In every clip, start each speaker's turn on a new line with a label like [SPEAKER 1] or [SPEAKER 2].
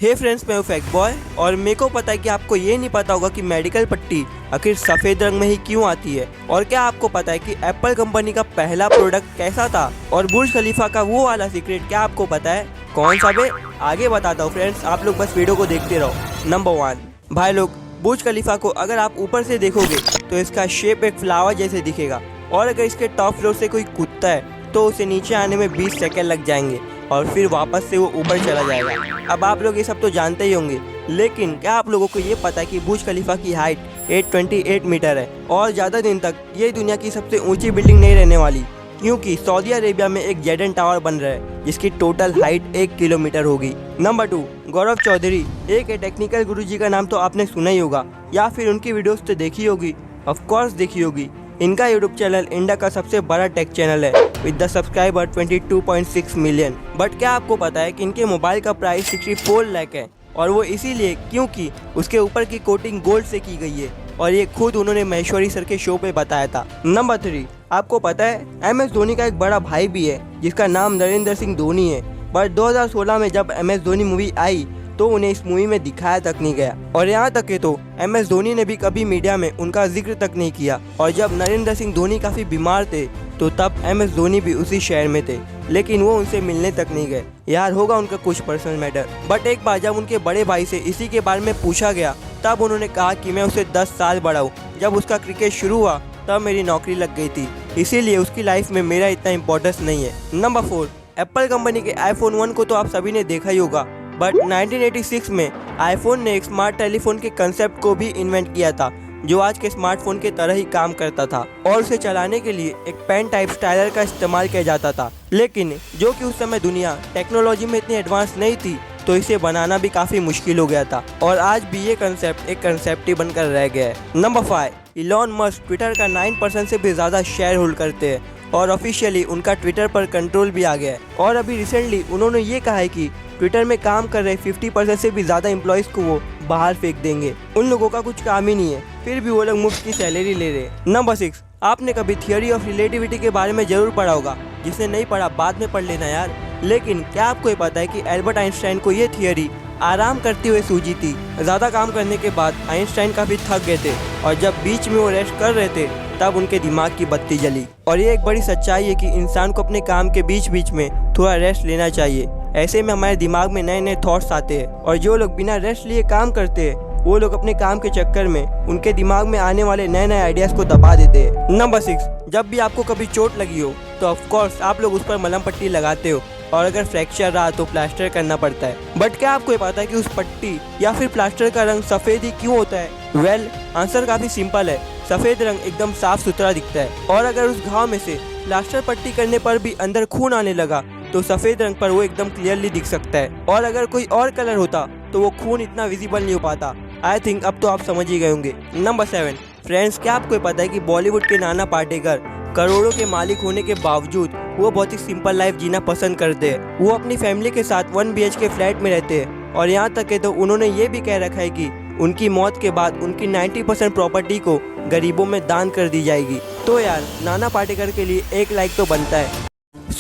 [SPEAKER 1] हे friends, मैं हूँ fact boy और मेरे को पता है कि आपको ये नहीं पता होगा कि मेडिकल पट्टी आखिर सफ़ेद रंग में ही क्यों आती है। और क्या आपको पता है कि एप्पल कंपनी का पहला प्रोडक्ट कैसा था और बुर्ज खलीफा का वो वाला सीक्रेट क्या आपको पता है? कौन सा बे? आगे बताता हूँ फ्रेंड्स, आप लोग बस वीडियो को देखते रहो। नंबर 1, भाई लोग, बुर्ज खलीफा को अगर आप ऊपर से देखोगे तो इसका शेप एक फ्लावर जैसे दिखेगा और अगर इसके टॉप फ्लोर से कोई कूदता है तो उसे नीचे आने में 20 सेकंड लग जाएंगे और फिर वापस से वो ऊपर चला जाएगा। अब आप लोग ये सब तो जानते ही होंगे, लेकिन क्या आप लोगों को ये पता है कि बुर्ज खलीफा की हाइट 828 मीटर है और ज़्यादा दिन तक ये दुनिया की सबसे ऊंची बिल्डिंग नहीं रहने वाली, क्योंकि सऊदी अरेबिया में एक जेडन टावर बन रहा है जिसकी टोटल हाइट 1 किलोमीटर होगी। नंबर 2, गौरव चौधरी, एक टेक्निकल गुरुजी का नाम तो आपने सुना ही होगा या फिर उनकी वीडियोस तो देखी होगी, ऑफ कोर्स देखी होगी। इनका यूट्यूब चैनल इंडिया का सबसे बड़ा टेक चैनल है with the subscriber 22.6 million. But क्या आपको पता है कि इनके मोबाइल का प्राइस 64 लाख है और वो इसीलिए क्योंकि उसके ऊपर की कोटिंग गोल्ड से की गई है और ये खुद उन्होंने महेश्वरी सर के शो पे बताया था। नंबर 3, आपको पता है MS धोनी का एक बड़ा भाई भी है जिसका नाम नरेंद्र सिंह धोनी है, बट 2016 में जब MS धोनी मूवी आई तो उन्हें इस मूवी में दिखाया तक नहीं गया और यहाँ तक के तो MS धोनी ने भी कभी मीडिया में उनका जिक्र तक नहीं किया। और जब नरेंद्र सिंह धोनी काफ़ी बीमार थे तो तब MS धोनी भी उसी शहर में थे, लेकिन वो उनसे मिलने तक नहीं गए। यार होगा उनका कुछ पर्सनल मैटर। बट एक बार जब उनके बड़े भाई से इसी के बारे में पूछा गया तब उन्होंने कहा कि मैं उसे 10 साल बड़ा हूँ, जब उसका क्रिकेट शुरू हुआ तब मेरी नौकरी लग गई थी, इसीलिए उसकी लाइफ में मेरा इतना इम्पोर्टेंस नहीं है। नंबर 4, एप्पल कंपनी के iPhone 1 को तो आप सभी ने देखा ही होगा, बट 1986 में आईफोन ने एक स्मार्ट टेलीफोन के कंसेप्ट को भी इन्वेंट किया था जो आज के स्मार्टफोन के तरह ही काम करता था और उसे चलाने के लिए एक पेन टाइप स्टाइलर का इस्तेमाल किया जाता था, लेकिन जो कि उस समय दुनिया टेक्नोलॉजी में इतनी एडवांस नहीं थी तो इसे बनाना भी काफ़ी मुश्किल हो गया था और आज भी ये कंसेप्ट एक कंसेप्ट ही बनकर रह गया है। नंबर 5, इलॉन मस्क ट्विटर का 9% से भी ज़्यादा शेयर होल्ड करते हैं और ऑफिशियली उनका ट्विटर पर कंट्रोल भी आ गया है और अभी रिसेंटली उन्होंने ये कहा है कि ट्विटर में काम कर रहे 50% से भी ज़्यादा एम्प्लॉयज़ को वो बाहर फेंक देंगे। उन लोगों का कुछ काम ही नहीं है, फिर भी वो लोग मुफ्त की सैलरी ले रहे हैं। नंबर 6, आपने कभी थियोरी ऑफ रिलेटिविटी के बारे में ज़रूर पढ़ा होगा, जिसने नहीं पढ़ा बाद में पढ़ लेना यार। लेकिन क्या आपको ये पता है कि एल्बर्ट आइंस्टाइन को ये थियोरी आराम करते हुए सूझी थी। ज़्यादा काम करने के बाद आइंस्टाइन काफ़ी थक गए थे और जब बीच में वो रेस्ट कर रहे थे तब उनके दिमाग की बत्ती जली। और ये एक बड़ी सच्चाई है कि इंसान को अपने काम के बीच बीच में थोड़ा रेस्ट लेना चाहिए, ऐसे में हमारे दिमाग में नए नए थॉट्स आते हैं और जो लोग बिना रेस्ट लिए काम करते हैं वो लोग अपने काम के चक्कर में उनके दिमाग में आने वाले नए नए आइडियाज़ को दबा देते हैं। नंबर 6, जब भी आपको कभी चोट लगी हो तो ऑफ कोर्स आप लोग उस पर मलहम पट्टी लगाते हो और अगर फ्रैक्चर रहा तो प्लास्टर करना पड़ता है। बट क्या आपको ये पता है कि उस पट्टी या फिर प्लास्टर का रंग सफ़ेद ही क्यों होता है? वेल, आंसर काफ़ी सिंपल है। सफ़ेद रंग एकदम साफ सुथरा दिखता है और अगर उस घाव में से प्लास्टर पट्टी करने पर भी अंदर खून आने लगा तो सफ़ेद रंग पर वो एकदम क्लियरली दिख सकता है और अगर कोई और कलर होता तो वो खून इतना विजिबल नहीं हो पाता। आई थिंक अब तो आप समझ ही गए होंगे। नंबर 7, फ्रेंड्स, क्या आपको पता है कि बॉलीवुड के नाना पाटेकर करोड़ों के मालिक होने के बावजूद वो बहुत ही सिंपल लाइफ जीना पसंद करते हैं। वो अपनी फैमिली के साथ 1 BHK फ्लैट में रहते हैं और यहाँ तक है तो उन्होंने ये भी कह रखा है कि उनकी मौत के बाद उनकी 90% प्रॉपर्टी को गरीबों में दान कर दी जाएगी। तो यार नाना पाटेकर के लिए एक लाइक तो बनता है।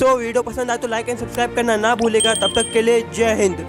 [SPEAKER 1] वीडियो पसंद आए तो लाइक एंड सब्सक्राइब करना ना भूलेगा। तब तक के लिए जय हिंद।